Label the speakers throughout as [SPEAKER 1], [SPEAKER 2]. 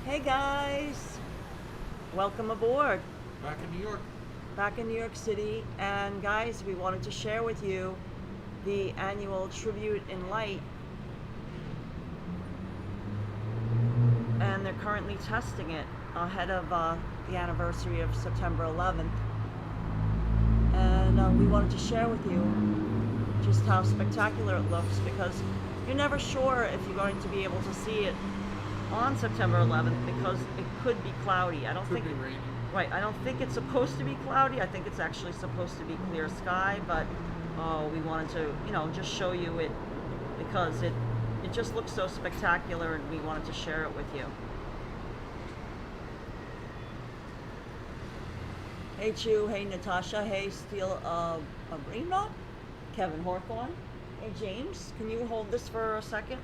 [SPEAKER 1] Hey guys, welcome aboard.
[SPEAKER 2] Back in New York.
[SPEAKER 1] Back in New York City, and guys, we wanted to share with you the annual Tribute in Light, and they're currently testing it ahead of the anniversary of September 11th, and we wanted to share with you just how spectacular it looks, because you're never sure if you're going to be able to see it on September 11th, because it could be cloudy. I don't think
[SPEAKER 2] Could be raining.
[SPEAKER 1] Right, I don't think it's supposed to be cloudy. I think it's actually supposed to be clear sky, but we wanted to, just show you it because it just looks so spectacular, and we wanted to share it with you. Hey Chu, hey Natasha, hey Steel Abrina, Kevin Hawthorne. Hey James, can you hold this for a second?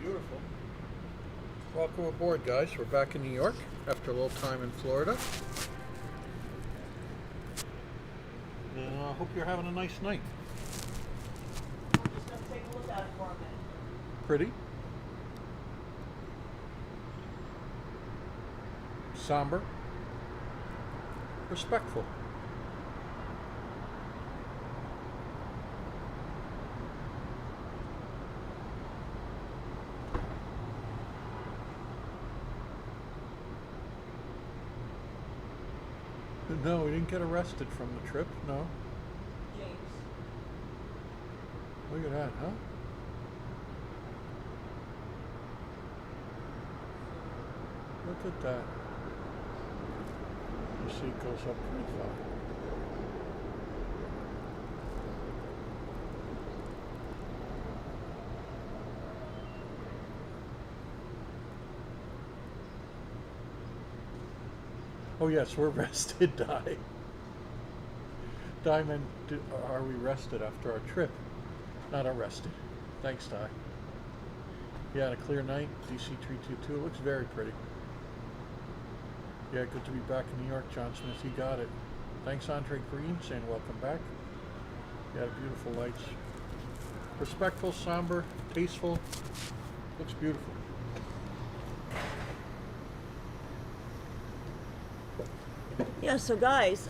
[SPEAKER 2] Beautiful. Welcome aboard, guys. We're back in New York after a little time in Florida. And I hope you're having a nice night.
[SPEAKER 1] I'm just going to take a look at it for a minute.
[SPEAKER 2] Pretty. Somber. Respectful. No, we didn't get arrested from the trip, no.
[SPEAKER 1] James.
[SPEAKER 2] Look at that, huh? Look at that. You see it goes up pretty far. Oh yes, we're rested, Di. Diamond, are we rested after our trip? Not arrested. Thanks, Di. Yeah, and a clear night, DC 322. It looks very pretty. Yeah, good to be back in New York, John Smith. You got it. Thanks, Andre Green, saying welcome back. Yeah, beautiful lights. Respectful, somber, tasteful. Looks beautiful.
[SPEAKER 1] Yeah, so guys,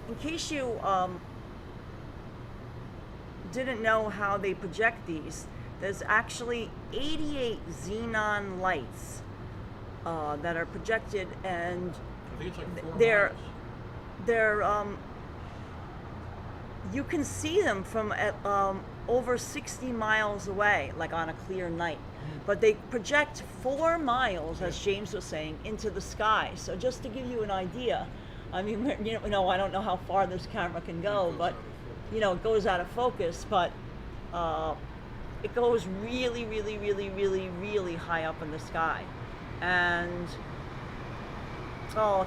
[SPEAKER 1] in case you didn't know how they project these, there's actually 88 xenon lights that are projected, and
[SPEAKER 2] I think it's like 4
[SPEAKER 1] they're you can see them from over 60 miles away, like on a clear night. But they project 4 miles, as James was saying, into the sky. So just to give you an idea, I mean, I don't know how far this camera can go, but it goes out of focus. But it goes really, really, really, really, really high up in the sky. And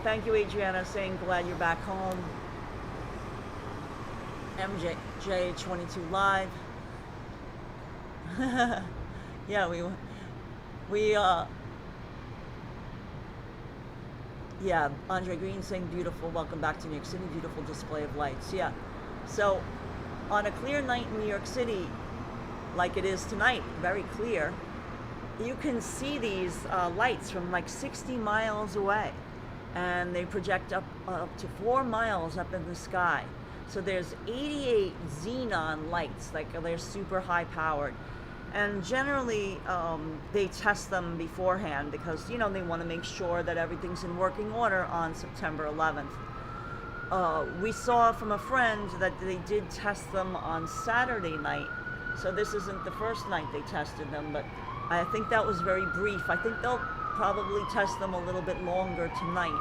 [SPEAKER 1] thank you, Adriana, saying glad you're back home. MJ22 Live. Yeah, yeah, Andre Green saying beautiful, welcome back to New York City, beautiful display of lights. Yeah, so on a clear night in New York City, like it is tonight, very clear, you can see these lights from like 60 miles away, and they project up to 4 miles up in the sky. So there's 88 xenon lights, like they're super high powered. And generally, they test them beforehand because, they want to make sure that everything's in working order on September 11th. We saw from a friend that they did test them on Saturday night. So this isn't the first night they tested them, but I think that was very brief. I think they'll probably test them a little bit longer tonight.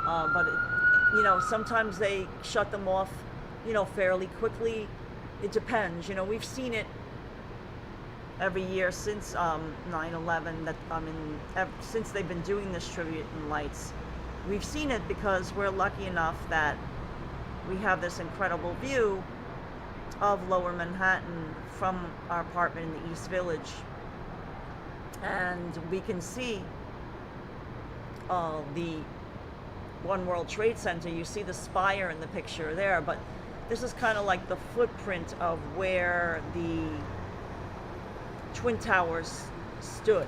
[SPEAKER 1] But, sometimes they shut them off, fairly quickly. It depends. We've seen it every year since 9/11, since they've been doing this tribute in lights. We've seen it because we're lucky enough that we have this incredible view of Lower Manhattan from our apartment in the East Village, and we can see the One World Trade Center. You see the spire in the picture there, but this is kind of like the footprint of where the Twin Towers stood,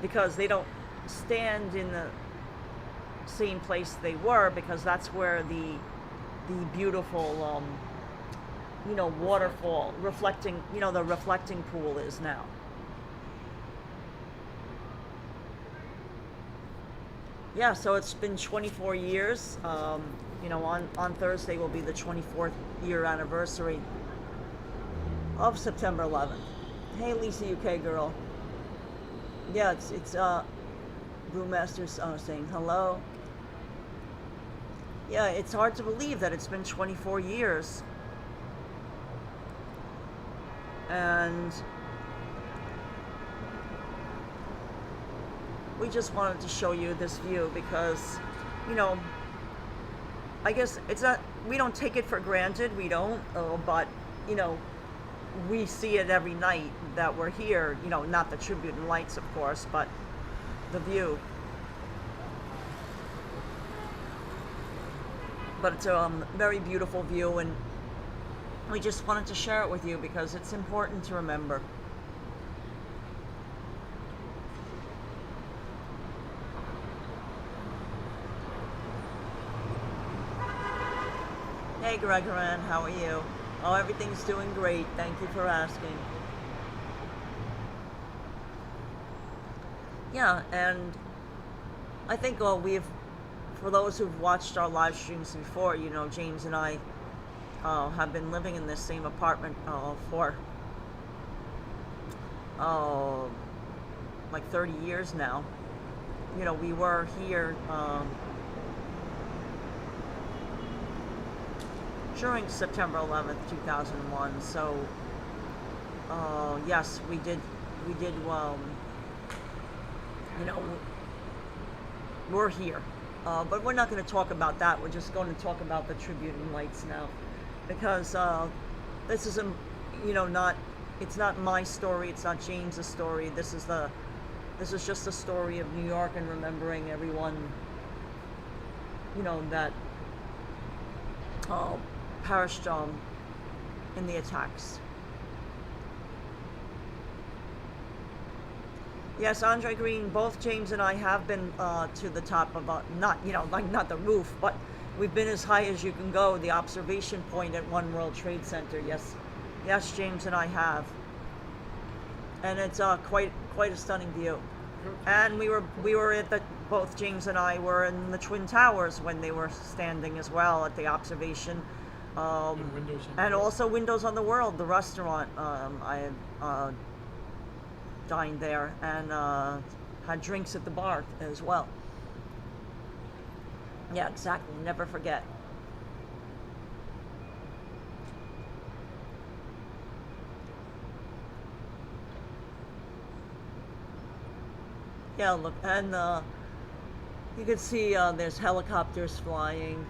[SPEAKER 1] because they don't stand in the same place they were, because that's where the beautiful you know, waterfall reflecting, you know, the reflecting pool is now. Yeah, so it's been 24 years. You know, on Thursday will be the 24th year anniversary of September 11th. Hey, Lisa UK girl. Yeah, it's Brewmaster's saying hello. Yeah, it's hard to believe that it's been 24 years. And we just wanted to show you this view because, you know, I guess it's not, we don't take it for granted, we don't, but, you know, we see it every night that we're here, you know, not the tribute and lights, of course, but the view. But it's a very beautiful view, and we just wanted to share it with you because it's important to remember. Hey Gregoran, how are you? Oh, everything's doing great. Thank you for asking. Yeah, and I think for those who've watched our live streams before, you know, James and I have been living in this same apartment for like 30 years now. You know, we were here during September 11th, 2001. So, yes, we did, you know, we're here. But we're not going to talk about that. We're just going to talk about the tribute and lights now. Because this is, you know, it's not my story, it's not James's story. This is just the story of New York and remembering everyone, you know, that perished in the attacks. Yes, Andre Green, both James and I have been to the top of, not, you know, like not the roof, but we've been as high as you can go, the observation point at One World Trade Center. Yes, yes, James and I have. And it's quite a stunning view. And we were at both James and I were in the Twin Towers when they were standing as well at the observation. And also Windows on the World, the restaurant. I dined there and had drinks at the bar as well. Yeah, exactly. Never forget. Yeah, look, and you can see there's helicopters flying.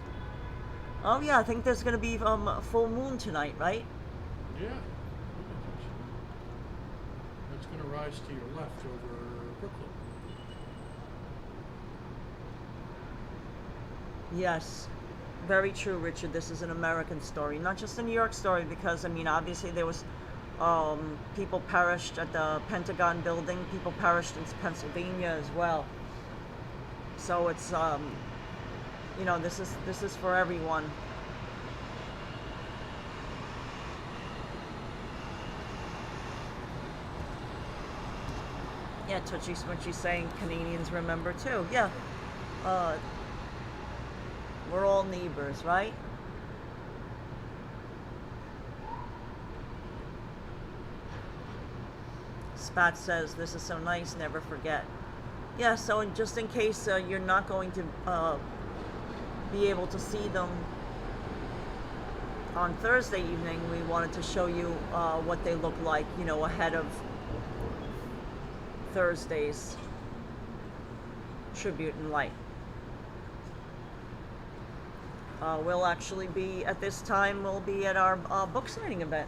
[SPEAKER 1] Oh yeah, I think there's going to be a full moon tonight, right?
[SPEAKER 2] Yeah. It's going to rise to your left over Brooklyn.
[SPEAKER 1] Yes, very true, Richard. This is an American story, not just a New York story, because, I mean, obviously there was people perished at the Pentagon building, people perished in Pennsylvania as well. So it's, you know, this is for everyone. Yeah, Touchy's when she's saying Canadians remember too. Yeah. We're all neighbors, right? Spat says, this is so nice, never forget. Yeah, so just in case you're not going to be able to see them on Thursday evening, we wanted to show you what they look like, you know, ahead of Thursday's tribute and light. We'll actually be, at this time, we'll be at our book signing event.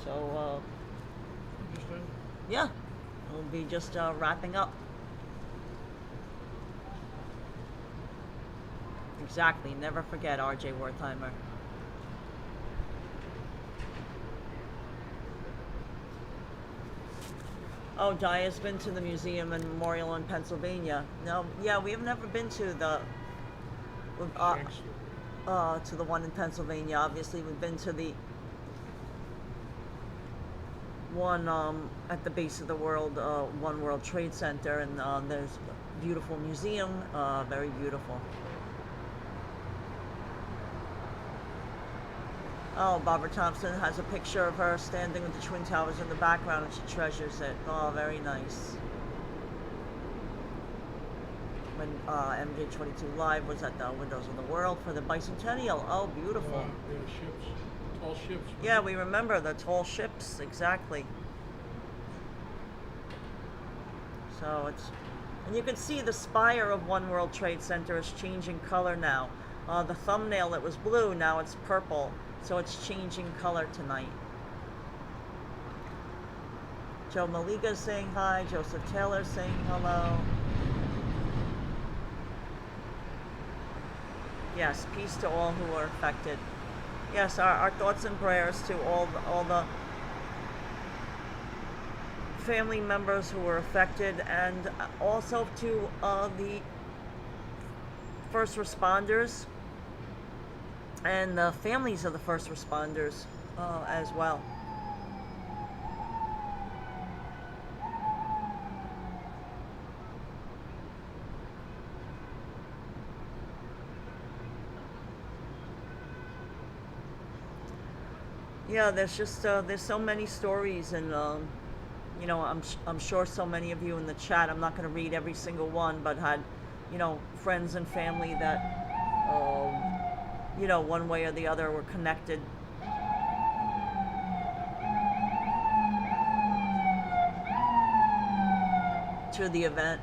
[SPEAKER 1] So, yeah, we'll be just wrapping up. Exactly, never forget, RJ Wertheimer. Oh, Dia's been to the museum and memorial in Pennsylvania. No, yeah, we have never been to the to the one in Pennsylvania. Obviously, we've been to the one at the base of the world, One World Trade Center, and there's a beautiful museum, very beautiful. Oh, Barbara Thompson has a picture of her standing with the Twin Towers in the background, and she treasures it. Oh, very nice. When MJ22 Live was at the Windows of the World for the Bicentennial. Oh, beautiful.
[SPEAKER 2] Yeah, ships. Tall ships.
[SPEAKER 1] Yeah, we remember the tall ships, exactly. So it's, and you can see the spire of One World Trade Center is changing color now. The thumbnail, it was blue, now it's purple. So it's changing color tonight. Joe Maliga's saying hi. Joseph Taylor's saying hello. Yes, peace to all who are affected. Yes, our thoughts and prayers to all the family members who were affected, and also to the first responders and the families of the first responders as well. Yeah, there's just there's so many stories, and you know, I'm sure so many of you in the chat, I'm not going to read every single one, but had, you know, friends and family that you know, one way or the other were connected to the event.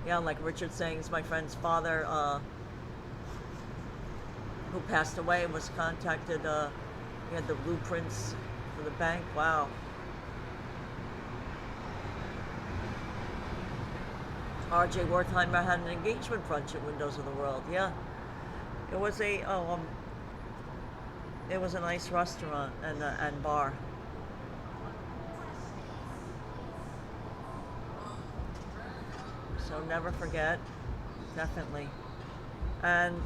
[SPEAKER 1] Yeah, like Richard saying, it's my friend's father who passed away, was contacted. He had the blueprints for the bank. Wow. R.J. Wertheimer had an engagement brunch at Windows of the World. Yeah, it was a it was a nice restaurant and bar. So never forget, definitely. And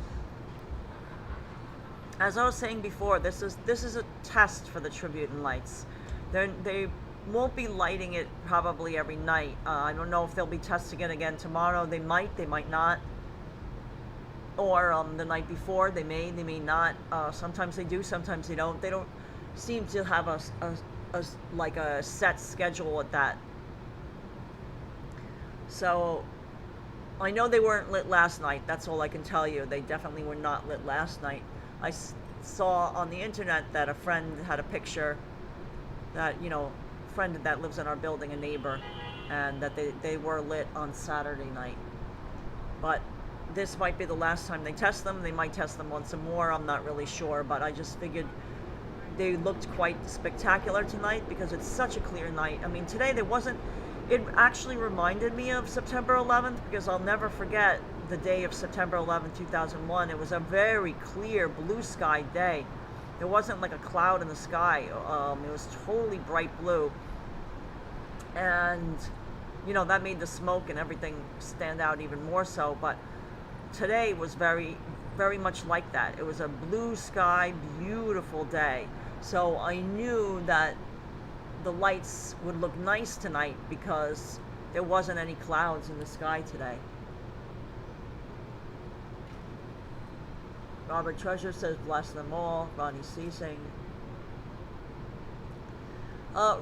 [SPEAKER 1] as I was saying before, this is a test for the tribute and lights. They won't be lighting it probably every night. I don't know if they'll be testing it again tomorrow. They might not. Or the night before, they may not. Sometimes they do, sometimes they don't. They don't seem to have like a set schedule at that. So I know they weren't lit last night. That's all I can tell you. They definitely were not lit last night. I saw on the internet that a friend had a picture that, you know, friend that lives in our building, a neighbor, and that they were lit on Saturday night. But this might be the last time they test them. They might test them once more. I'm not really sure, but I just figured they looked quite spectacular tonight because it's such a clear night. I mean, today there wasn't, it actually reminded me of September 11th, because I'll never forget the day of September 11th, 2001. It was a very clear blue sky day. There wasn't like a cloud in the sky. It was totally bright blue. And, you know, that made the smoke and everything stand out even more so. But today was very, very much like that. It was a blue sky, beautiful day. So I knew that the lights would look nice tonight because there wasn't any clouds in the sky today. Robert Treasure says, bless them all. Ronnie Ceasing.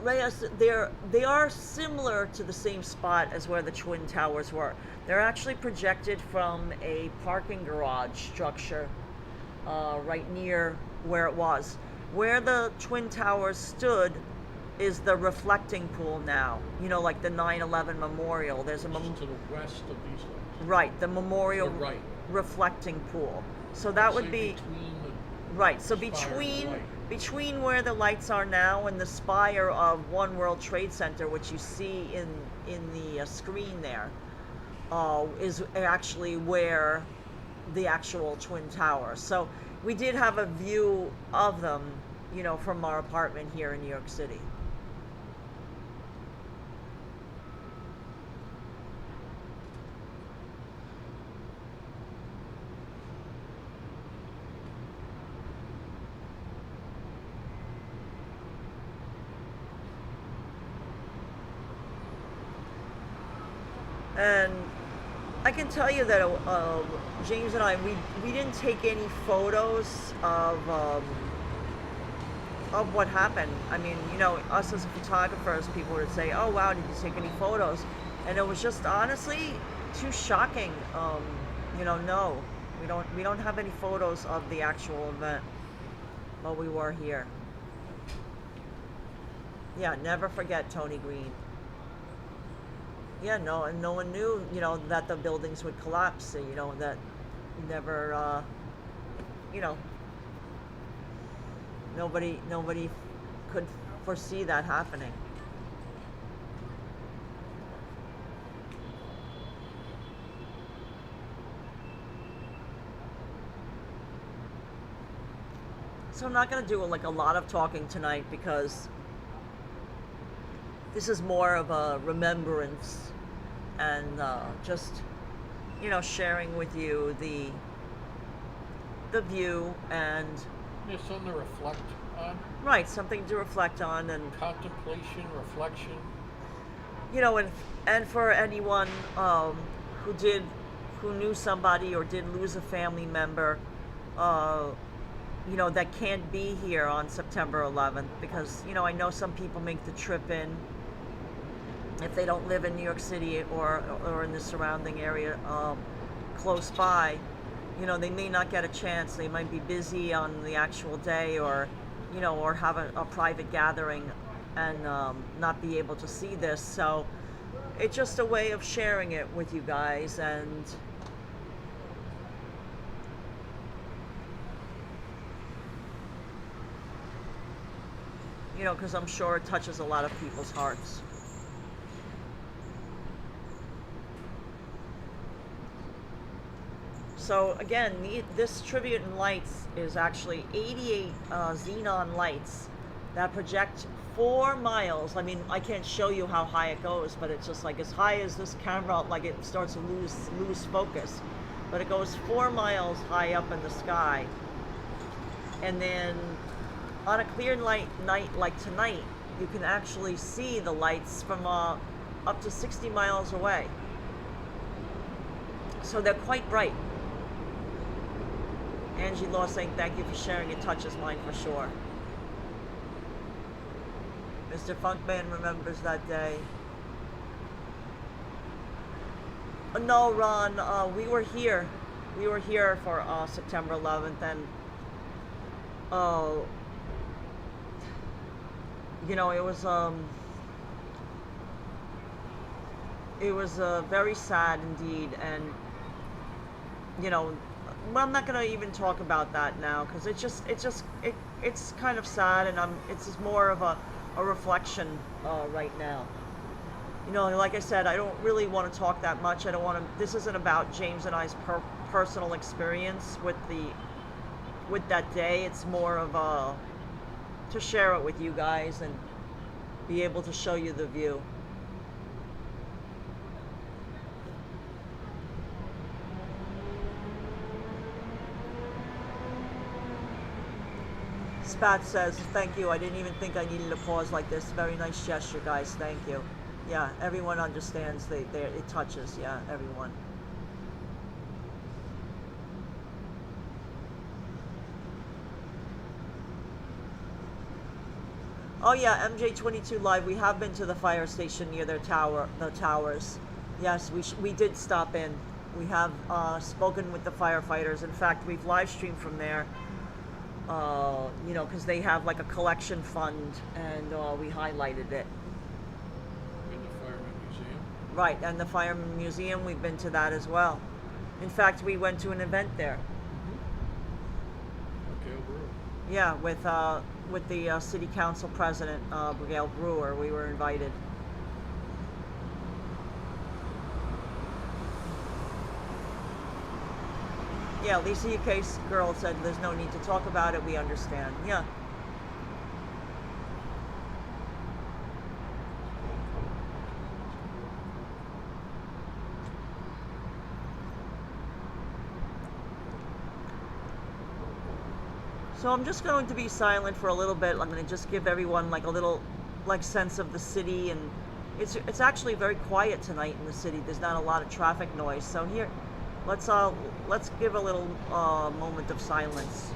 [SPEAKER 1] Reyes, they are similar to the same spot as where the Twin Towers were. They're actually projected from a parking garage structure right near where it was. Where the Twin Towers stood is the reflecting pool now. You know, like the 9/11 memorial. There's a
[SPEAKER 2] to the west of these lights.
[SPEAKER 1] Right, the memorial
[SPEAKER 2] right.
[SPEAKER 1] Reflecting pool. So that would be right. So between where the lights are now and the spire of One World Trade Center, which you see in the screen there, is actually where the actual Twin Towers. So we did have a view of them, you know, from our apartment here in New York City. And I can tell you that James and I, we didn't take any photos of what happened. I mean, you know, us as photographers, people would say, "Oh wow, did you take any photos?" And it was just honestly too shocking. You know, no, we don't have any photos of the actual event, but we were here. Yeah, never forget Tony Green. Yeah, no, and no one knew, you know, that the buildings would collapse. You know, that never, you know, nobody could foresee that happening. So I'm not going to do like a lot of talking tonight because this is more of a remembrance and just, you know, sharing with you the view and
[SPEAKER 2] There's something to reflect on.
[SPEAKER 1] right, something to reflect on and
[SPEAKER 2] Contemplation, reflection.
[SPEAKER 1] you know, and for anyone who knew somebody or did lose a family member, you know, that can't be here on September 11th because, you know, I know some people make the trip in if they don't live in New York City or in the surrounding area close by. You know, they may not get a chance. They might be busy on the actual day or, you know, or have a private gathering and not be able to see this. So it's just a way of sharing it with you guys and you know, because I'm sure it touches a lot of people's hearts. So again, this tribute in lights is actually 88 xenon lights that project 4 miles. I mean, I can't show you how high it goes, but it's just like as high as this camera, like it starts to lose focus. But it goes 4 miles high up in the sky. And then on a clear night like tonight, you can actually see the lights from up to 60 miles away. So they're quite bright. Angie Law saying thank you for sharing. It touches mine for sure. Mr. Funkman remembers that day. No, Ron, we were here. We were here for September 11th, and you know, it was very sad indeed, and you know, well, I'm not going to even talk about that now because it's kind of sad, and it's just more of a reflection right now. You know, like I said, I don't really want to talk that much. I don't want to. This isn't about James and I's personal experience with that day. It's more of to share it with you guys and be able to show you the view. Spat says, thank you. I didn't even think I needed a pause like this. Very nice gesture, guys. Thank you. Yeah, everyone understands. It touches. Yeah, everyone. Oh yeah, MJ22 Live. We have been to the fire station near the towers. Yes, we did stop in. We have spoken with the firefighters. In fact, we've live streamed from there. You know, because they have like a collection fund, and we highlighted it.
[SPEAKER 2] In the Fireman Museum.
[SPEAKER 1] Right, and the Fireman Museum, we've been to that as well. In fact, we went to an event there.
[SPEAKER 2] Gail Brewer.
[SPEAKER 1] Yeah, with the city council president, Gail Brewer. We were invited. Yeah, Lisa UK's girl said there's no need to talk about it. We understand. Yeah. So I'm just going to be silent for a little bit. I'm going to just give everyone like a little like sense of the city and It's actually very quiet tonight in the city. There's not a lot of traffic noise. So here, let's give a little moment of silence.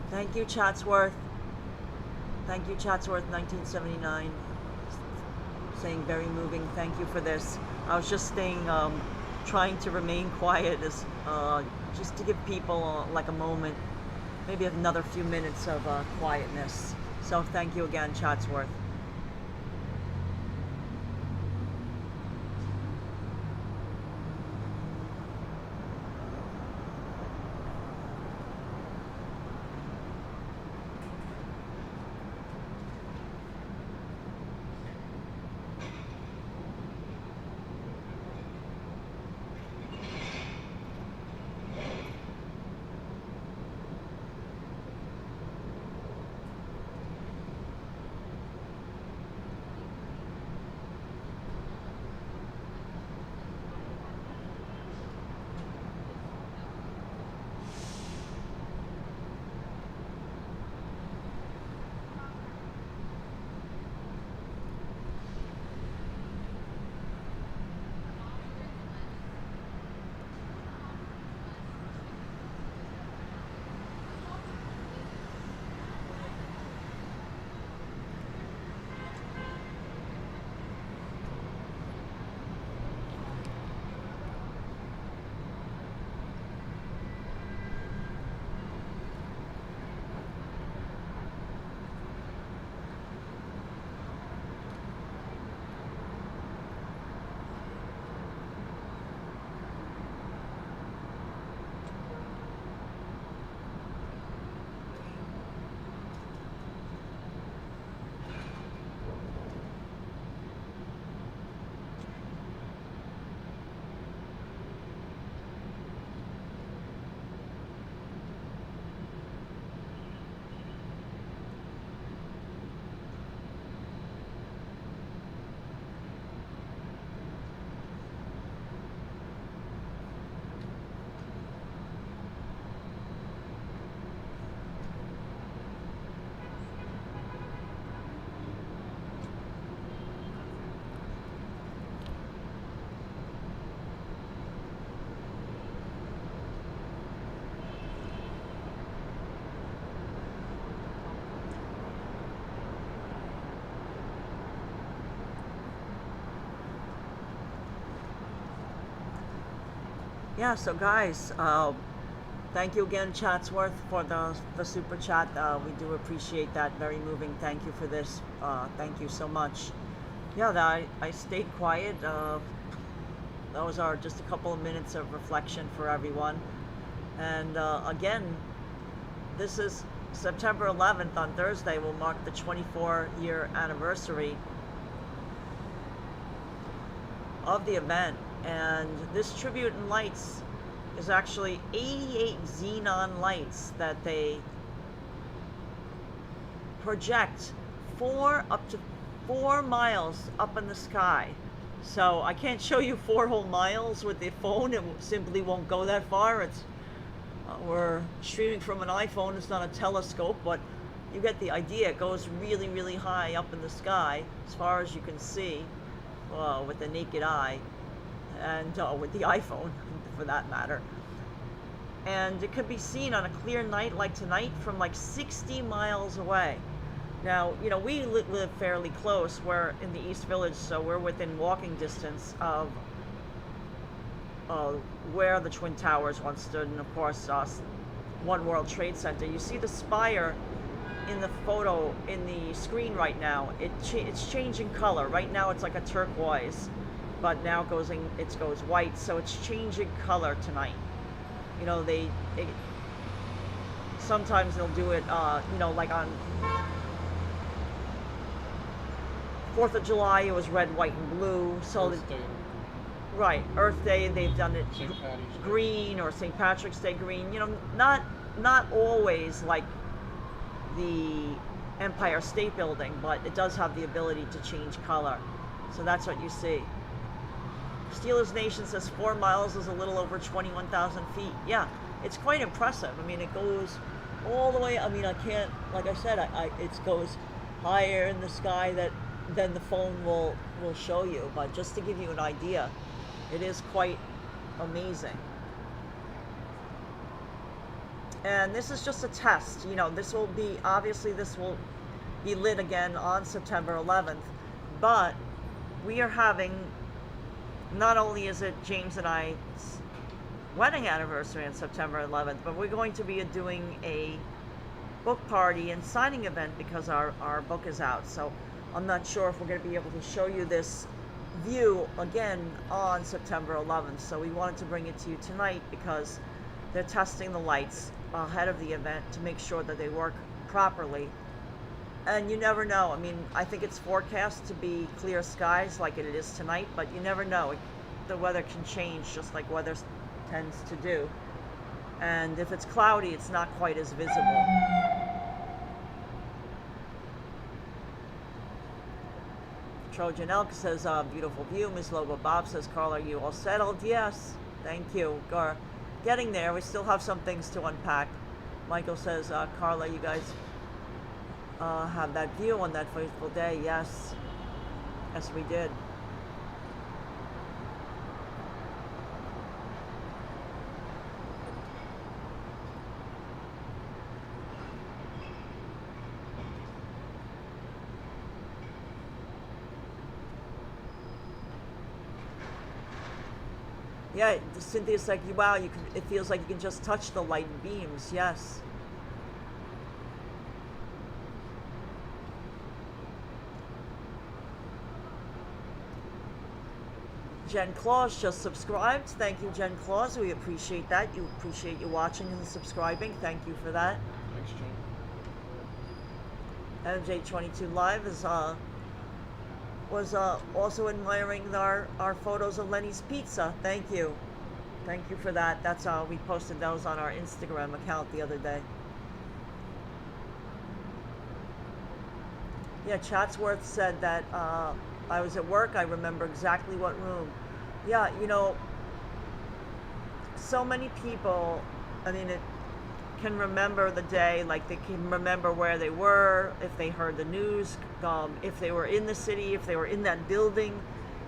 [SPEAKER 1] Thank you, Chatsworth. Thank you, Chatsworth 1979. Saying very moving. Thank you for this. I was just trying to remain quiet as just to give people like a moment, maybe another few minutes of quietness. So thank you again, Chatsworth. Yeah, so guys, thank you again, Chatsworth, for the super chat. We do appreciate that. Very moving. Thank you for this. Thank you so much. Yeah, I stayed quiet. Those are just a couple of minutes of reflection for everyone. And again, this is September 11th on Thursday will mark the 24-year anniversary of the event. And this tribute in lights is actually 88 xenon lights that they project up to 4 miles up in the sky. So I can't show you 4 whole miles with the phone. It simply won't go that far. It's we're streaming from an iPhone. It's not a telescope, but you get the idea. It goes really, really high up in the sky, as far as you can see with the naked eye, and with the iPhone, for that matter. And it could be seen on a clear night like tonight from like 60 miles away. Now, you know, we live fairly close. We're in the East Village, so we're within walking distance of where the Twin Towers once stood, and of course, One World Trade Center. You see the spire in the photo, in the screen right now. It's changing color. Right now it's like a turquoise, but now it goes white, so it's changing color tonight. You know, sometimes they'll do it, you know, like on 4th of July, it was red, white, and blue. So right, Earth Day, they've done it green, or St. Patrick's Day green. You know, not always like the Empire State Building, but it does have the ability to change color. So that's what you see. Steelers Nation says 4 miles is a little over 21,000 feet. Yeah, it's quite impressive. I mean, it goes all the way. I mean, I can't, like I said, it goes higher in the sky than the phone will show you. But just to give you an idea, it is quite amazing. And this is just a test. You know, this will be lit again on September 11th. But we are having, not only is it James and I's wedding anniversary on September 11th, but we're going to be doing a book party and signing event because our book is out. So I'm not sure if we're going to be able to show you this view again on September 11th. So we wanted to bring it to you tonight because they're testing the lights ahead of the event to make sure that they work properly. And you never know. I mean, I think it's forecast to be clear skies like it is tonight, but you never know. The weather can change just like weather tends to do. And if it's cloudy, it's not quite as visible. Trojan Elk says, beautiful view. Miss Logo Bob says, Karla, are you all settled? Yes, thank you. Getting there. We still have some things to unpack. Michael says, Karla, you guys have that view on that fateful day. Yes, we did. Yeah, Cynthia's like, wow, it feels like you can just touch the light beams. Yes. Jen Claus just subscribed. Thank you, Jen Claus. We appreciate that. You appreciate you watching and subscribing. Thank you for that. Thanks, Jen. MJ22 Live was also admiring our photos of Lenny's Pizza. Thank you. Thank you for that. That's we posted those on our Instagram account the other day. Yeah, Chatsworth said that I was at work. I remember exactly what room. Yeah, you know, so many people, I mean, it can remember the day, like they can remember where they were, if they heard the news, if they were in the city, if they were in that building,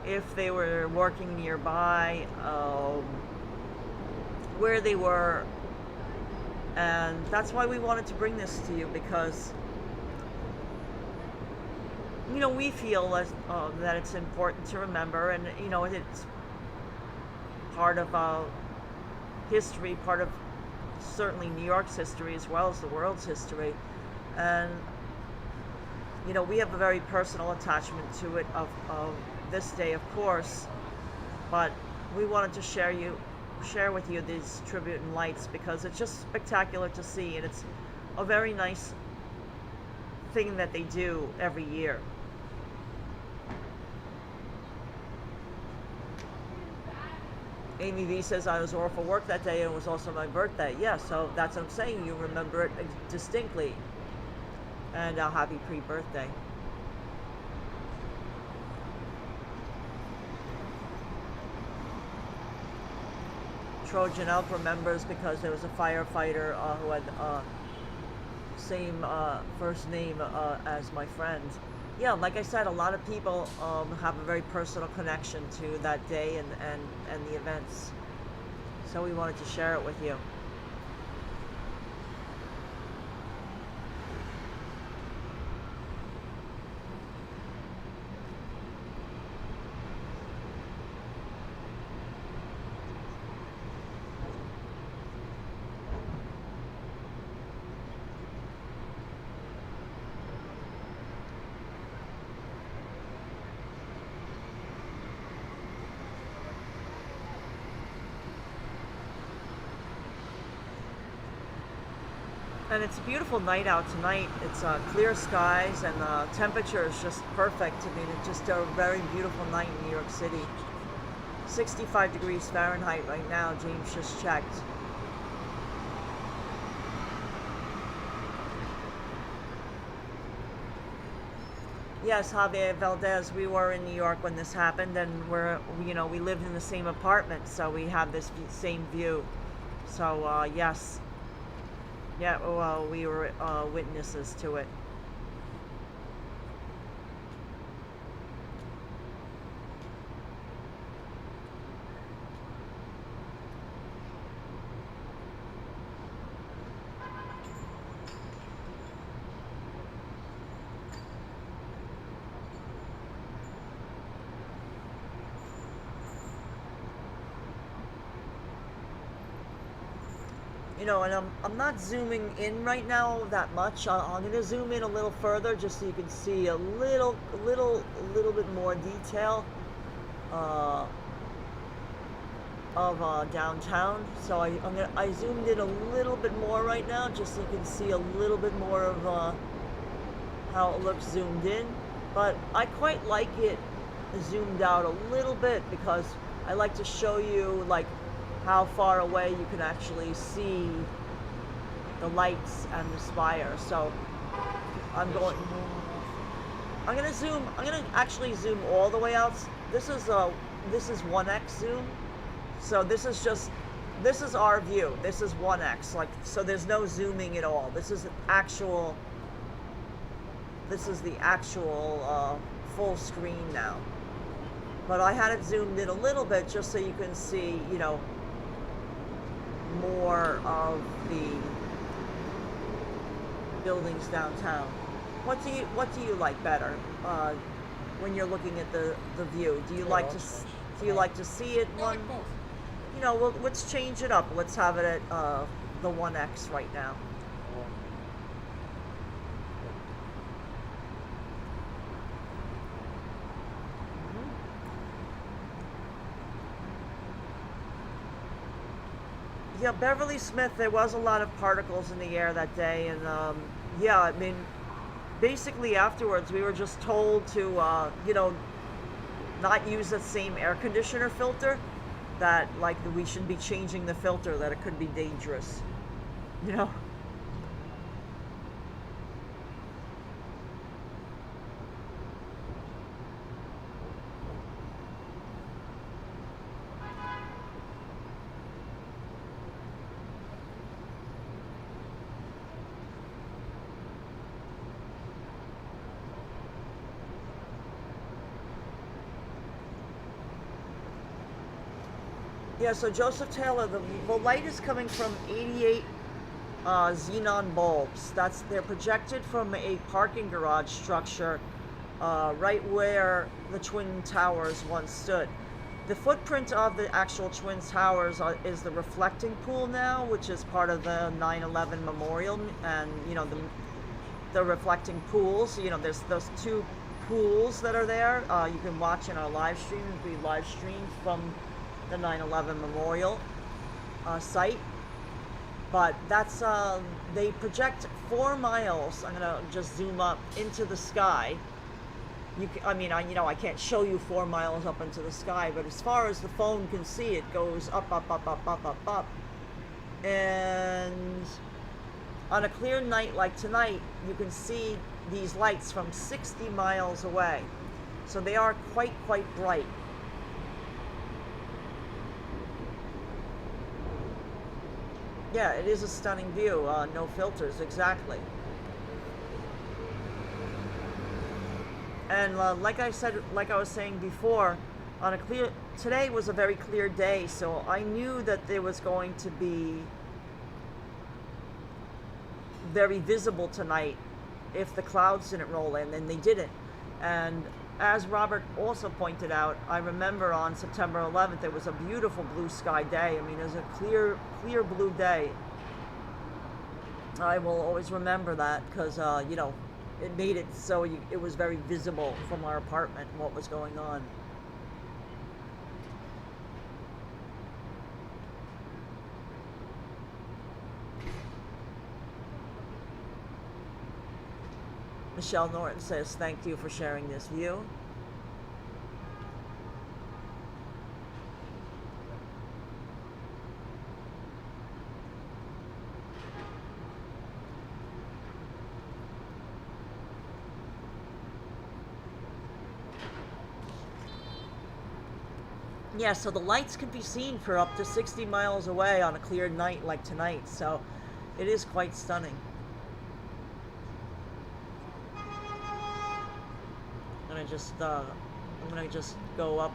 [SPEAKER 1] if they were working nearby, where they were. And that's why we wanted to bring this to you, because you know, we feel that it's important to remember, and you know, it's part of history, part of certainly New York's history as well as the world's history. And you know, we have a very personal attachment to it of this day, of course, but we wanted to share with you these tribute and lights because it's just spectacular to see, and it's a very nice thing that they do every year. Amy V says, I was off for work that day and it was also my birthday. Yeah, so that's what I'm saying. You remember it distinctly. And happy pre-birthday. Trojan Elk remembers because there was a firefighter who had same first name as my friend. Yeah, like I said, a lot of people have a very personal connection to that day and the events. So we wanted to share it with you. And it's a beautiful night out tonight. It's clear skies and the temperature is just perfect. I mean, it's just a very beautiful night in New York City. 65 degrees Fahrenheit right now, James just checked. Yes, Javier Valdez, we were in New York when this happened, and we lived in the same apartment, so we have this same view. So, yes. Yeah, well, we were witnesses to it. You know, and I'm not zooming in right now that much. I'm going to zoom in a little further just so you can see a little bit more detail of downtown. So I zoomed in a little bit more right now just so you can see a little bit more of how it looks zoomed in. But I quite like it zoomed out a little bit because I like to show you like how far away you can actually see the lights and the spire. So I'm going to actually zoom all the way out. This is 1x zoom. So this is our view. This is 1x, like, so there's no zooming at all. This is the actual full screen now. But I had it zoomed in a little bit just so you can see, you know, more of the buildings downtown. What do you like better when you're looking at the view? Do you like to see it one?
[SPEAKER 3] Like both.
[SPEAKER 1] You know, well, let's change it up. Let's have it at the 1x right now. Yeah, Beverly Smith, there was a lot of particles in the air that day, and yeah, I mean, basically afterwards we were just told to, you know, not use the same air conditioner filter, that like we should be changing the filter, that it could be dangerous, you know. Yeah, so Joseph Taylor, the light is coming from 88 xenon bulbs. They're projected from a parking garage structure right where the Twin Towers once stood. The footprint of the actual Twin Towers is the reflecting pool now, which is part of the 9/11 memorial, and you know the reflecting pools. You know, there's those two pools that are there. You can watch in our live stream. We live streamed from the 9/11 memorial site, but that's they project 4 miles. I'm gonna just zoom up into the sky. I mean, I can't show you 4 miles up into the sky, but as far as the phone can see, it goes up, up, up, up, up, up, up. And on a clear night like tonight, you can see these lights from 60 miles away. So they are quite bright. Yeah, it is a stunning view. No filters, exactly. And like I was saying before, today was a very clear day, so I knew that there was going to be very visible tonight if the clouds didn't roll in, and they didn't. And as Robert also pointed out, I remember on September 11th, it was a beautiful blue sky day. I mean, it was a clear blue day. I will always remember that because, you know, it made it so it was very visible from our apartment what was going on. Michelle Norton says, thank you for sharing this view. Yeah, so the lights can be seen for up to 60 miles away on a clear night like tonight, so it is quite stunning. I'm gonna just go up.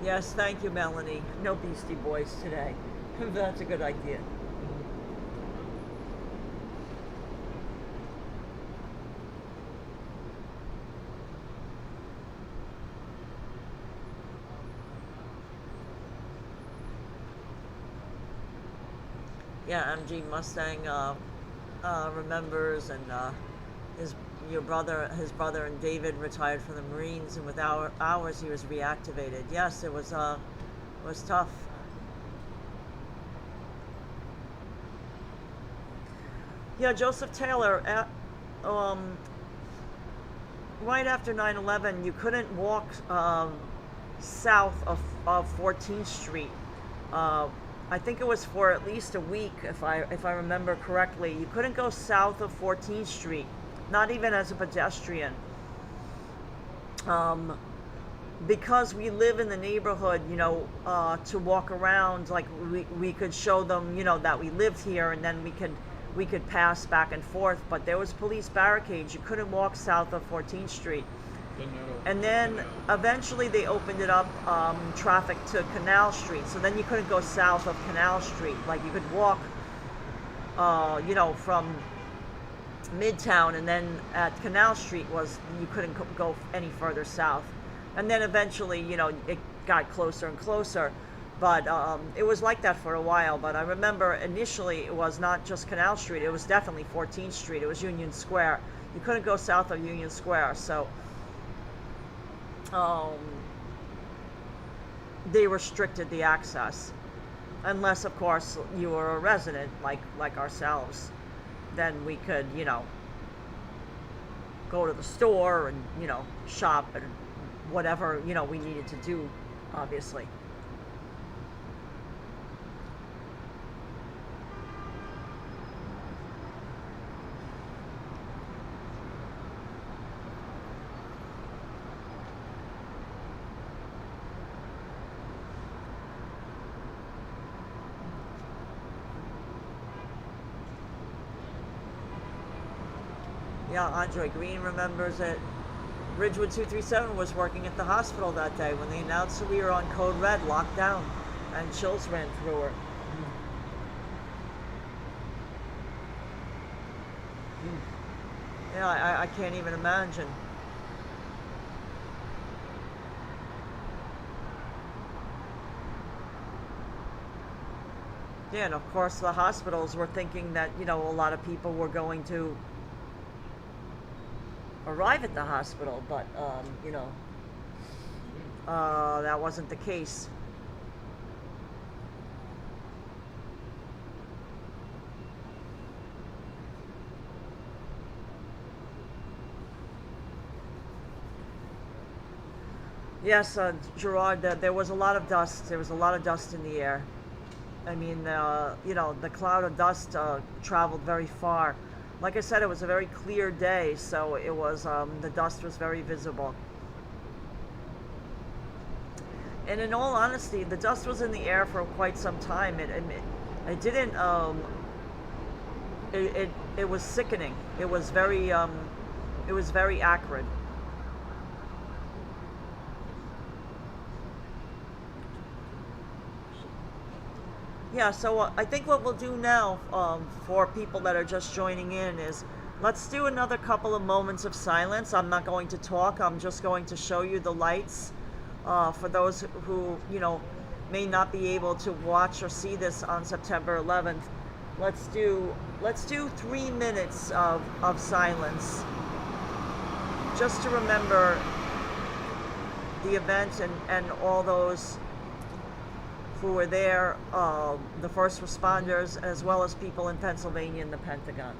[SPEAKER 1] Yes, thank you, Melanie. No Beastie Boys today. That's a good idea. Yeah, MG Mustang remembers, and his brother and David retired from the Marines, and with ours he was reactivated. Yes, it was tough. Yeah, Joseph Taylor, right after 9/11, you couldn't walk south of 14th Street. I think it was for at least a week, if I remember correctly. You couldn't go south of 14th Street. Not even as a pedestrian, because we live in the neighborhood, you know, to walk around, like we could show them, you know, that we lived here, and then we could pass back and forth, but there was police barricades. You couldn't walk south of 14th Street. And then eventually they opened it up, traffic to Canal Street, so then you couldn't go south of Canal Street. Like you could walk, you know, from Midtown, and then at Canal Street you couldn't go any further south. And then eventually, you know, it got closer and closer, but it was like that for a while. But I remember initially it was not just Canal Street, it was definitely 14th Street, it was Union Square. You couldn't go south of Union Square, so they restricted the access, unless of course you were a resident like ourselves. Then we could, you know, go to the store and, you know, shop and whatever, you know, we needed to do, obviously. Yeah, Andre Green remembers it. Ridgewood 237 was working at the hospital that day when they announced that we were on code red, locked down, and chills ran through her. Yeah, I can't even imagine. Yeah, and of course the hospitals were thinking that, you know, a lot of people were going to arrive at the hospital, but, you know, that wasn't the case. Yes, Gerard, there was a lot of dust. There was a lot of dust in the air. I mean, you know, the cloud of dust traveled very far. Like I said, it was a very clear day, so it was, the dust was very visible. And in all honesty, the dust was in the air for quite some time. It didn't, it was sickening. It was very acrid. Yeah, so I think what we'll do now, for people that are just joining in, is let's do another couple of moments of silence. I'm not going to talk. I'm just going to show you the lights. For those who, you know, may not be able to watch or see this on September 11th, let's do 3 minutes of silence, just to remember the event and all those who were there, the first responders, as well as people in Pennsylvania and the Pentagon.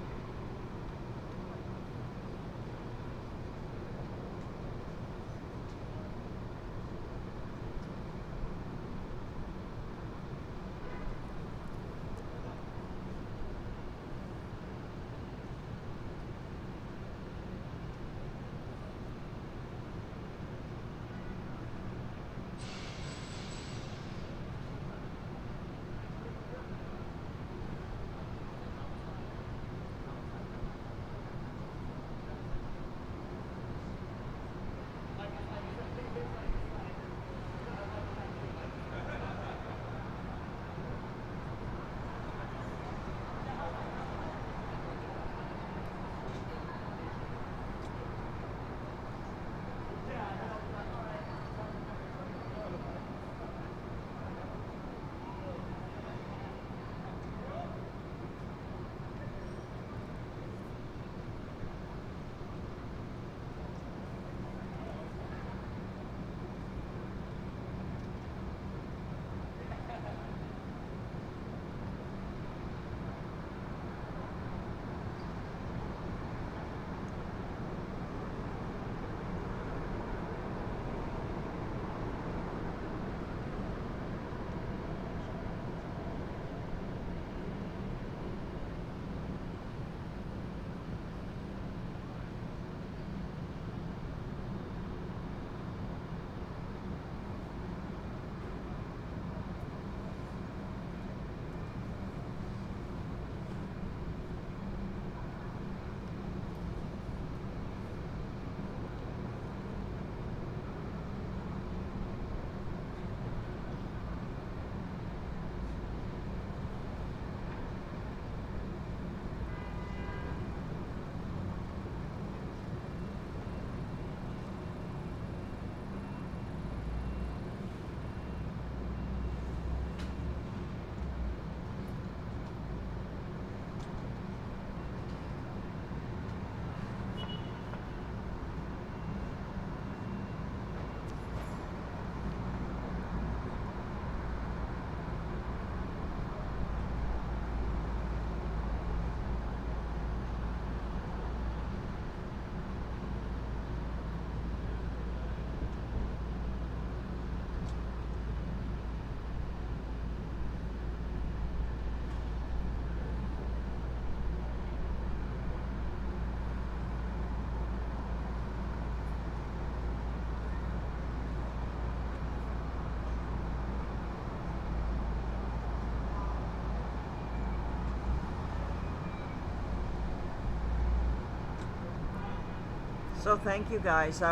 [SPEAKER 1] So thank you guys.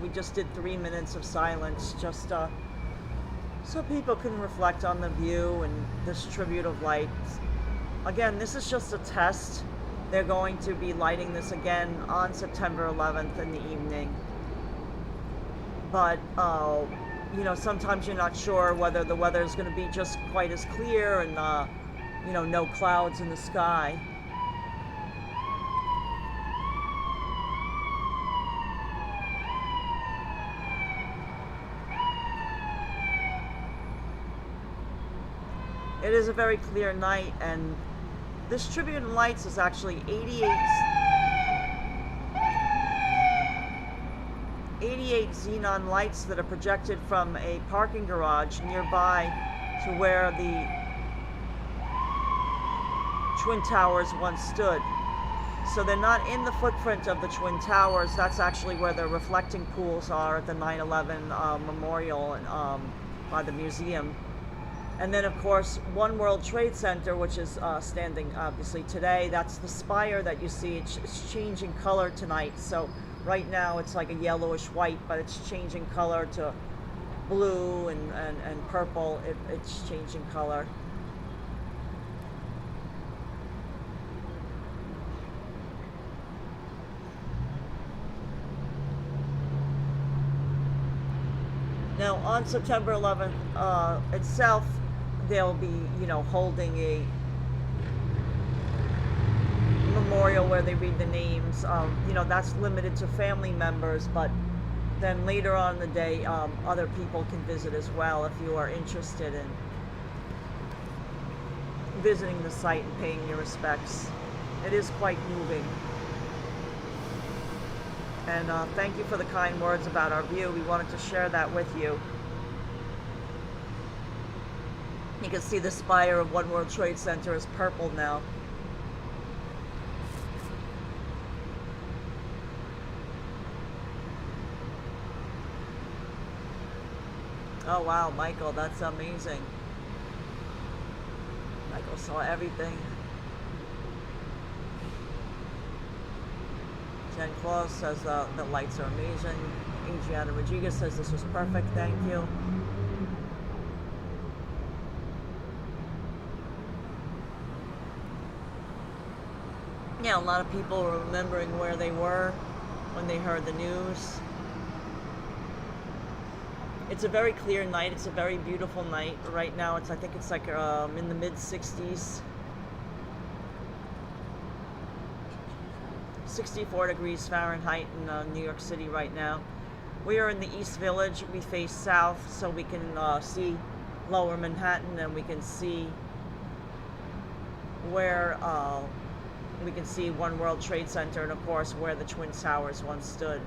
[SPEAKER 1] We just did 3 minutes of silence, just so people can reflect on the view and this tribute of light. Again, this is just a test. They're going to be lighting this again on September 11th in the evening. But, you know, sometimes you're not sure whether the weather is going to be just quite as clear and, you know, no clouds in the sky. It is a very clear night, and this tribute in lights is actually 88 xenon lights that are projected from a parking garage nearby to where the Twin Towers once stood. So they're not in the footprint of the Twin Towers. That's actually where the reflecting pools are at the 9/11 memorial by the museum. And then, of course, One World Trade Center, which is standing obviously today. That's the spire that you see. It's changing color tonight. So right now it's like a yellowish white, but it's changing color to blue and purple. It's changing color. Now, on September 11th itself, they'll be, you know, holding a memorial where they read the names. You know, that's limited to family members, but then later on in the day, other people can visit as well if you are interested in visiting the site and paying your respects. It is quite moving. And thank you for the kind words about our view. We wanted to share that with you. You can see the spire of One World Trade Center is purple now. Oh wow, Michael, that's amazing. Michael saw everything. Jen Claus says the lights are amazing. Adriana Rodriguez says this was perfect, thank you. Yeah, a lot of people are remembering where they were when they heard the news. It's a very clear night. It's a very beautiful night. Right now, I think it's like in the mid-60s. 64 degrees Fahrenheit in New York City right now. We are in the East Village. We face south, so we can see Lower Manhattan, and we can see where we can see One World Trade Center, and of course where the Twin Towers once stood.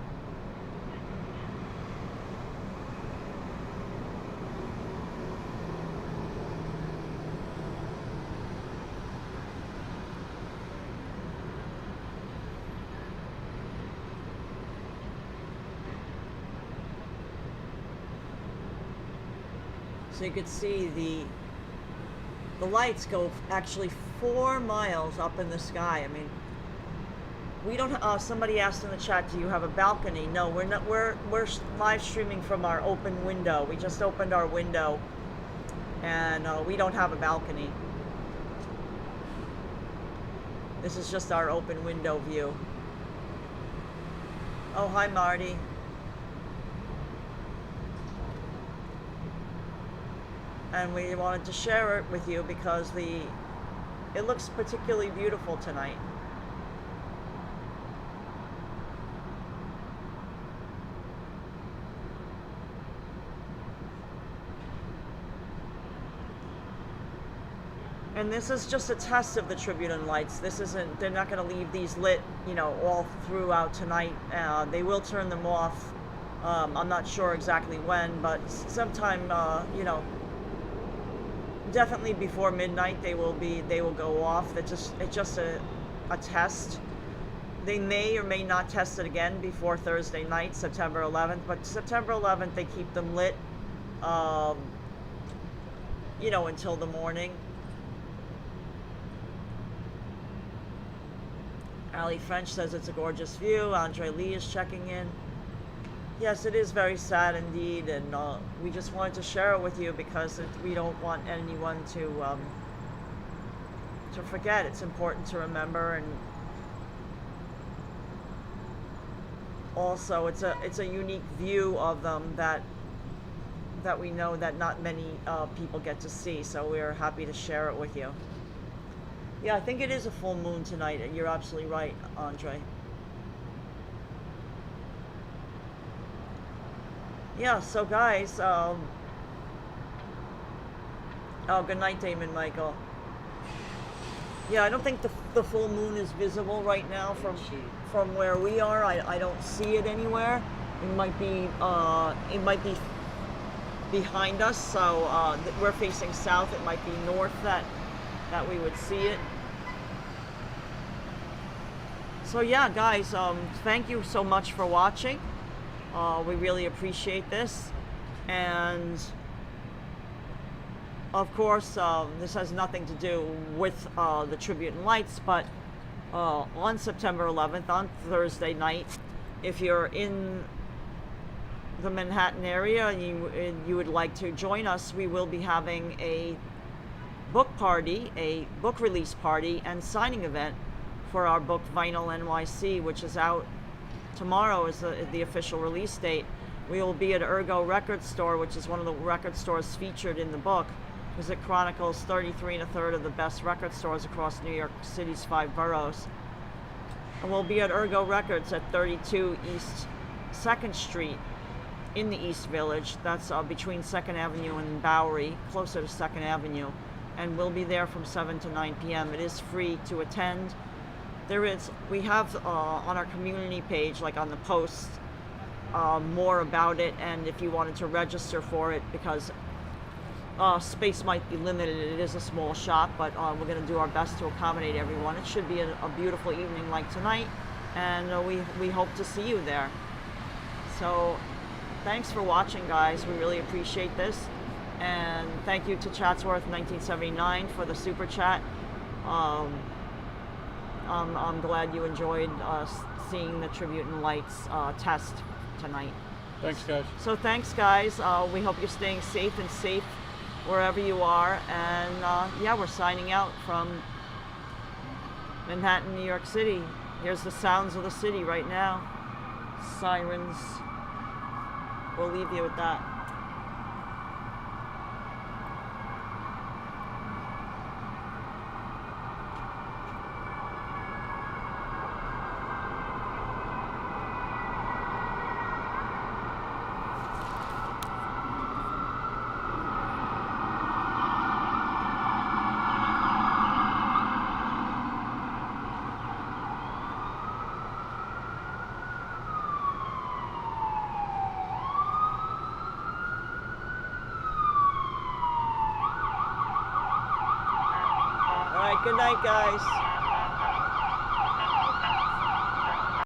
[SPEAKER 1] So you could see the lights go actually 4 miles up in the sky. I mean, we don't. Somebody asked in the chat, "Do you have a balcony?" No, we're not. We're live streaming from our open window. We just opened our window, and we don't have a balcony. This is just our open window view. Oh, hi, Marty. And we wanted to share it with you because it looks particularly beautiful tonight. And this is just a test of the tribute and lights. This isn't, they're not going to leave these lit, you know, all throughout tonight. They will turn them off. I'm not sure exactly when, but sometime, you know, definitely before midnight they will go off. It's just a test. They may or may not test it again before Thursday night, September 11th, but September 11th they keep them lit, you know, until the morning. Ali French says it's a gorgeous view. Andre Lee is checking in. Yes, it is very sad indeed, and we just wanted to share it with you because we don't want anyone to forget. It's important to remember, and also it's a unique view of them that we know that not many people get to see. So we're happy to share it with you. Yeah, I think it is a full moon tonight, and you're absolutely right, Andre. Yeah, so guys, oh, good night, Damon Michael. Yeah, I don't think the full moon is visible right now from where we are. I don't see it anywhere. It might be behind us, so we're facing south. It might be north that we would see it. So yeah, guys, thank you so much for watching. We really appreciate this, and of course this has nothing to do with the Tribute and Lights, but on September 11th, on Thursday night, if you're in the Manhattan area and you would like to join us, we will be having a book party, a book release party and signing event for our book Vinyl NYC, which is out tomorrow, is the official release date. We will be at Ergo Record Store, which is one of the record stores featured in the book, because it chronicles 33 1/3 of the best record stores across New York City's 5 boroughs. And we'll be at Ergo Records at 32 East 2nd Street in the East Village. That's between 2nd Avenue and Bowery, closer to 2nd Avenue. And we'll be there from 7 to 9 p.m. It is free to attend. We have on our community page, like on the post, more about it, and if you wanted to register for it, because space might be limited. It is a small shop, but we're going to do our best to accommodate everyone. It should be a beautiful evening like tonight, and we hope to see you there. So thanks for watching, guys. We really appreciate this, and thank you to Chatsworth 1979 for the super chat. I'm glad you enjoyed seeing the Tribute and Lights test tonight.
[SPEAKER 2] Thanks, guys.
[SPEAKER 1] So thanks, guys. We hope you're staying safe wherever you are. And yeah, we're signing out from Manhattan, New York City. Here's the sounds of the city right now. Sirens. We'll leave you with that. Good night, guys.